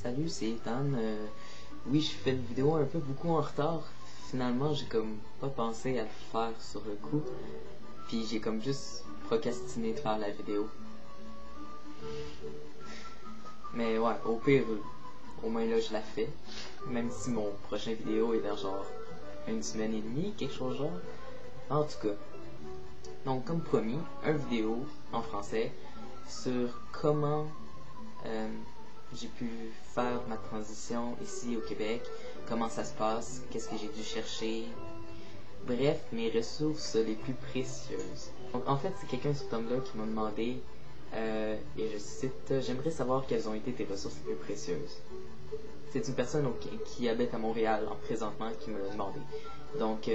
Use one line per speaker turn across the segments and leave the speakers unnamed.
Salut, c'est Ethan. Oui, je fais une vidéo un peu beaucoup en retard. Finalement, j'ai comme pas pensé à le faire sur le coup. Puis j'ai comme juste procrastiné de faire la vidéo. Mais ouais, au pire, au moins là, je la fais. Même si mon prochain vidéo est dans genre une semaine et demie, quelque chose genre. En tout cas. Donc, comme promis, une vidéo en français sur comment j'ai pu faire ma transition ici au Québec, comment ça se passe, qu'est-ce que j'ai dû chercher, bref, mes ressources les plus précieuses. Donc, en fait, c'est quelqu'un sur Tumblr qui m'a demandé, et je cite, j'aimerais savoir quelles ont été tes ressources les plus précieuses. C'est une personne qui habite à Montréal en présentement qui me l'a demandé. Donc,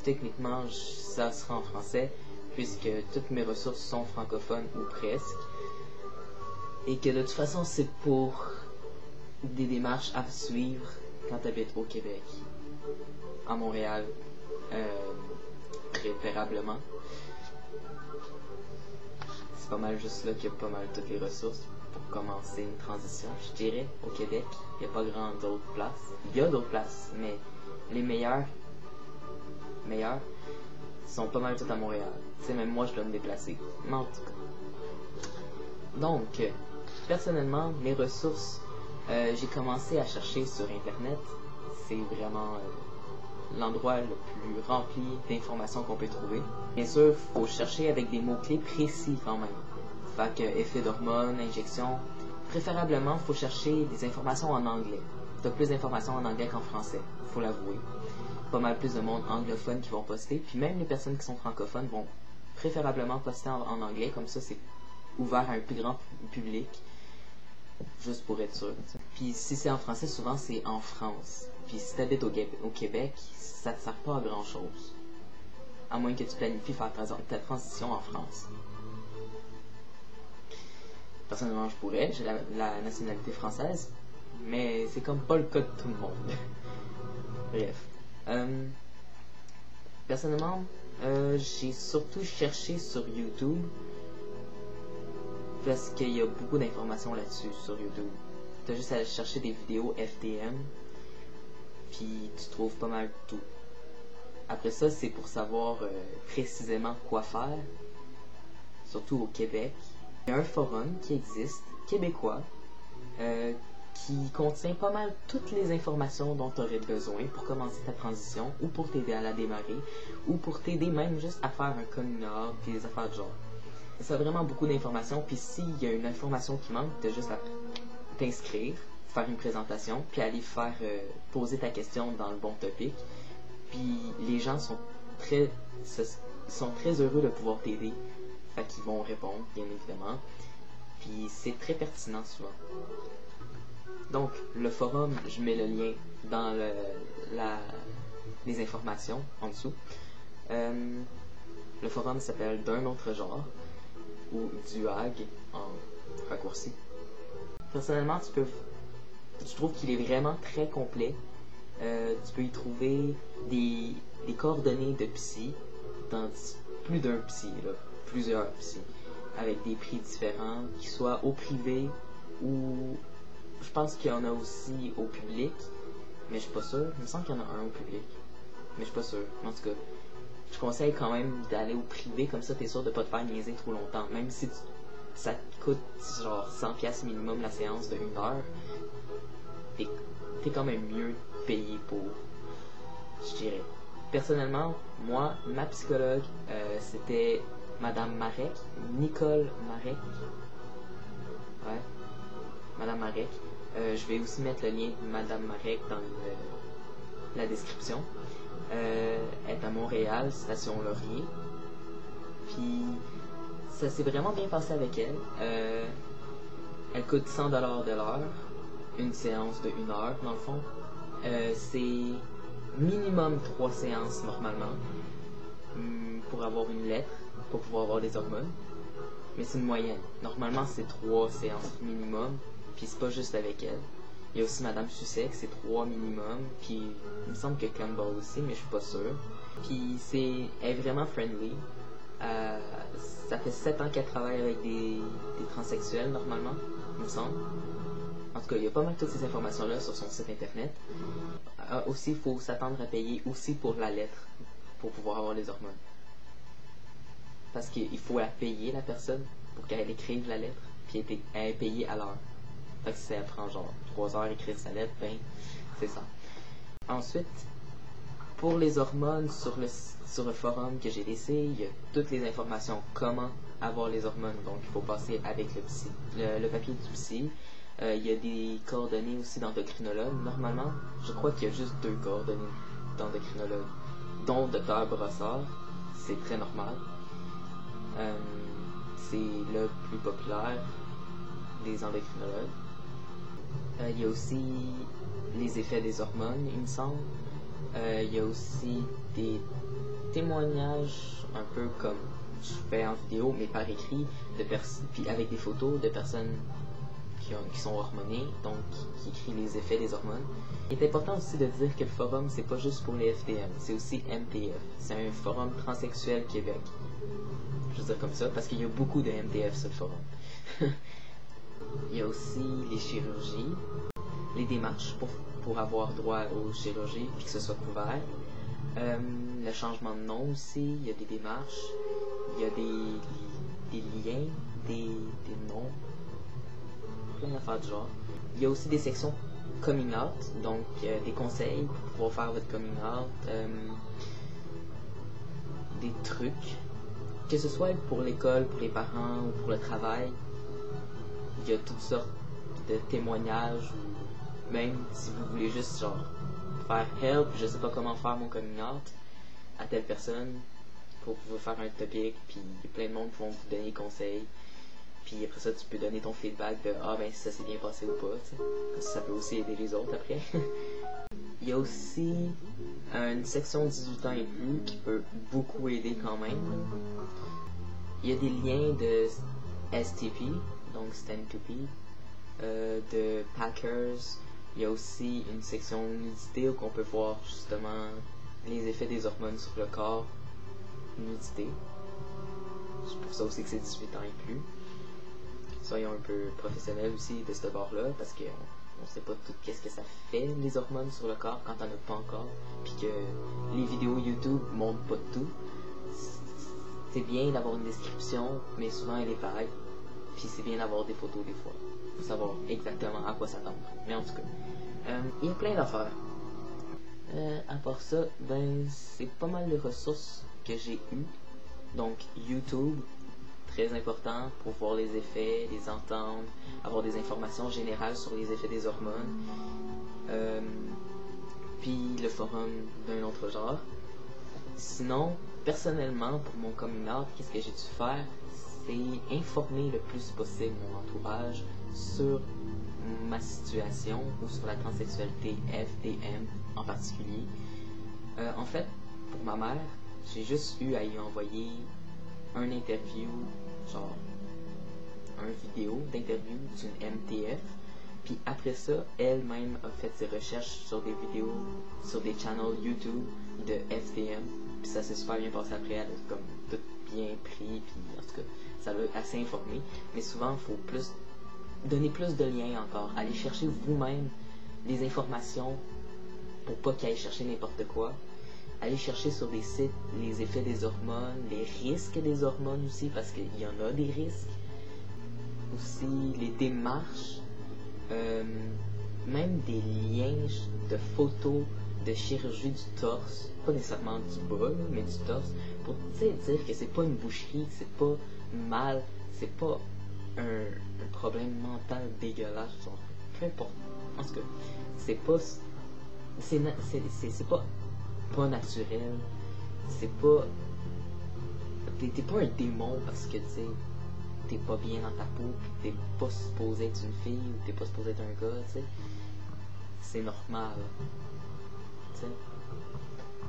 techniquement, ça sera en français, puisque toutes mes ressources sont francophones ou presque. Et que de toute façon, c'est pour des démarches à suivre quand tu habites au Québec, à Montréal, préférablement. C'est pas mal juste là qu'il y a pas mal toutes les ressources pour commencer une transition, je dirais, au Québec. Il n'y a pas grand d'autres places. Il y a d'autres places, mais les meilleures sont pas mal toutes à Montréal. Tu sais, même moi, je dois me déplacer. Mais en tout cas. Donc, personnellement, mes ressources, j'ai commencé à chercher sur Internet. C'est vraiment l'endroit le plus rempli d'informations qu'on peut trouver. Bien sûr, il faut chercher avec des mots-clés précis quand même. Fait que effet d'hormones, injections. Préférablement, il faut chercher des informations en anglais. Tu as plus d'informations en anglais qu'en français, faut l'avouer. Pas mal plus de monde anglophone qui vont poster. Puis même les personnes qui sont francophones vont préférablement poster en anglais. Comme ça, c'est ouvert à un plus grand public. Juste pour être sûr. Puis si c'est en français, souvent c'est en France. Puis si tu habites au Québec, ça te sert pas à grand chose. À moins que tu planifies faire ta transition en France. Personnellement, je pourrais. J'ai la nationalité française. Mais c'est comme pas le cas de tout le monde. Bref. Personnellement, j'ai surtout cherché sur YouTube. Parce qu'il y a beaucoup d'informations là-dessus sur YouTube. Tu as juste à chercher des vidéos FDM, puis tu trouves pas mal tout. Après ça, c'est pour savoir précisément quoi faire, surtout au Québec. Il y a un forum qui existe, québécois, qui contient pas mal toutes les informations dont tu aurais besoin pour commencer ta transition, ou pour t'aider à la démarrer, ou pour t'aider même juste à faire un coming out, puis des affaires de genre. Ça a vraiment beaucoup d'informations, puis s'il y a une information qui manque, tu as juste à t'inscrire, faire une présentation, puis aller faire poser ta question dans le bon topic. Puis les gens sont très heureux de pouvoir t'aider, fait qu'ils vont répondre, bien évidemment. Puis c'est très pertinent souvent. Donc le forum, je mets le lien dans les informations en dessous. Le forum s'appelle D'un autre genre, ou DUAG en raccourci. Personnellement, je trouve qu'il est vraiment très complet. Tu peux y trouver des coordonnées de psy, dans plus d'un psy, là, plusieurs psy, avec des prix différents, qui soient au privé ou je pense qu'il y en a aussi au public, mais je suis pas sûr. Il me semble qu'il y en a un au public, mais je suis pas sûr. En tout cas, je conseille quand même d'aller au privé, comme ça t'es sûr de pas te faire niaiser trop longtemps. Même si ça te coûte genre 100$ minimum la séance de 1 heure, t'es quand même mieux payé pour, je dirais. Personnellement, moi, ma psychologue, c'était Madame Marek, Nicole Marek. Ouais, Madame Marek. Je vais aussi mettre le lien de Madame Marek dans la description. Elle est à Montréal, station Laurier. Puis ça s'est vraiment bien passé avec elle. Elle coûte 100$ de l'heure, une séance de 1 heure dans le fond. C'est minimum 3 séances normalement pour avoir une lettre, pour pouvoir avoir des hormones. Mais c'est une moyenne. Normalement c'est 3 séances minimum, puis c'est pas juste avec elle. Il y a aussi Madame Sussex, c'est 3 minimum, puis il me semble que Campbell aussi, mais je suis pas sûr. Puis elle est vraiment friendly. Ça fait 7 ans qu'elle travaille avec des transsexuels normalement, il me semble. En tout cas, il y a pas mal toutes ces informations-là sur son site internet. Aussi, il faut s'attendre à payer aussi pour la lettre pour pouvoir avoir les hormones. Parce qu'il faut la payer, la personne, pour qu'elle écrive la lettre, puis elle est payée à l'heure. Fait que si elle prend genre 3 heures à écrire sa lettre, ben, c'est ça. Ensuite, pour les hormones, sur le forum que j'ai laissé, il y a toutes les informations comment avoir les hormones. Donc, il faut passer avec le papier du psy. Il y a des coordonnées aussi d'endocrinologue. Normalement, je crois qu'il y a juste 2 coordonnées d'endocrinologue, dont Dr Brossard. C'est très normal. C'est le plus populaire des endocrinologues. Il y a aussi les effets des hormones, il me semble. Il y a aussi des témoignages, un peu comme je fais en vidéo, mais par écrit, puis avec des photos de personnes qui sont hormonées, donc qui écrivent les effets des hormones. Il est important aussi de dire que le forum, c'est pas juste pour les FTM, c'est aussi MTF. C'est un forum transsexuel Québec. Je veux dire comme ça, parce qu'il y a beaucoup de MTF sur le forum. Il y a aussi les chirurgies, les démarches pour avoir droit aux chirurgies, puis que ce soit couvert. Le changement de nom aussi, il y a des démarches, il y a des liens, des noms, plein d'affaires du genre. Il y a aussi des sections coming out, donc des conseils pour pouvoir faire votre coming out, des trucs, que ce soit pour l'école, pour les parents ou pour le travail. Il y a toutes sortes de témoignages, ou même si vous voulez juste genre faire help, je sais pas comment faire mon coming out à telle personne, pour pouvoir faire un topic, puis il y a plein de monde qui vont vous donner des conseils. Puis après ça, tu peux donner ton feedback de ah ben si ça s'est bien passé ou pas, tu sais. Ça peut aussi aider les autres après. Il y a aussi une section 18 ans et plus qui peut beaucoup aider quand même. Il y a des liens de STP, donc Stand to Be, de Packers. Il y a aussi une section nudité où on peut voir justement les effets des hormones sur le corps. Nudité. C'est pour ça aussi que c'est 18 ans et plus. Soyons un peu professionnels aussi de ce bord-là, parce qu'on ne sait pas tout qu'est-ce que ça fait, les hormones sur le corps, quand t'en as pas encore, puis que les vidéos YouTube montrent pas tout. C'est bien d'avoir une description, mais souvent elle est vague, puis c'est bien d'avoir des photos des fois. Faut savoir exactement à quoi s'attendre. Mais en tout cas, il y a plein d'affaires. À part ça, ben c'est pas mal de ressources que j'ai eues. Donc YouTube, très important pour voir les effets, les entendre, avoir des informations générales sur les effets des hormones. Puis le forum d'un autre genre. Sinon, personnellement, pour mon coming out, qu'est-ce que j'ai dû faire? C'est informer le plus possible mon entourage sur ma situation ou sur la transsexualité FTM en particulier. En fait, pour ma mère, j'ai juste eu à y envoyer un interview, genre un vidéo d'interview d'une MTF. Puis après ça, elle-même a fait ses recherches sur des vidéos, sur des channels YouTube de FTM. Puis ça s'est super bien passé après, elle a comme tout bien pris, puis en tout cas, ça l'a assez informé. Mais souvent, il faut donner plus de liens encore. Aller chercher vous-même des informations pour pas qu'elle aille chercher n'importe quoi. Aller chercher sur des sites les effets des hormones, les risques des hormones aussi, parce qu'il y en a des risques. Aussi, les démarches, même des liens de photos de chirurgie du torse, pas nécessairement du bas, mais du torse, pour dire que c'est pas une boucherie, que c'est pas mal, c'est pas un problème mental dégueulasse, genre, peu importe. En tout cas, c'est pas pas naturel, c'est pas t'es pas un démon parce que tu sais t'es pas bien dans ta peau, t'es pas supposé être une fille ou t'es pas supposé être un gars, tu sais, c'est normal, tu sais.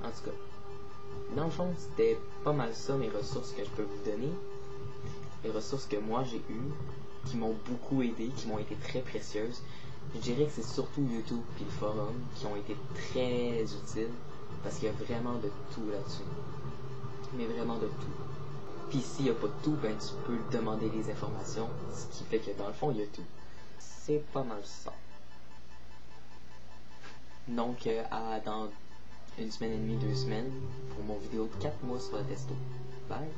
En tout cas, dans le fond, c'était pas mal ça mes ressources que je peux vous donner, les ressources que moi j'ai eues, qui m'ont beaucoup aidé, qui m'ont été très précieuses. Je dirais que c'est surtout YouTube et le forum qui ont été très utiles, parce qu'il y a vraiment de tout là-dessus. Mais vraiment de tout. Puis s'il n'y a pas de tout, ben tu peux demander des informations, ce qui fait que dans le fond, il y a tout. C'est pas mal ça. Donc, à dans une semaine et demie, 2 semaines, pour mon vidéo de 4 mois sur le testo. Bye!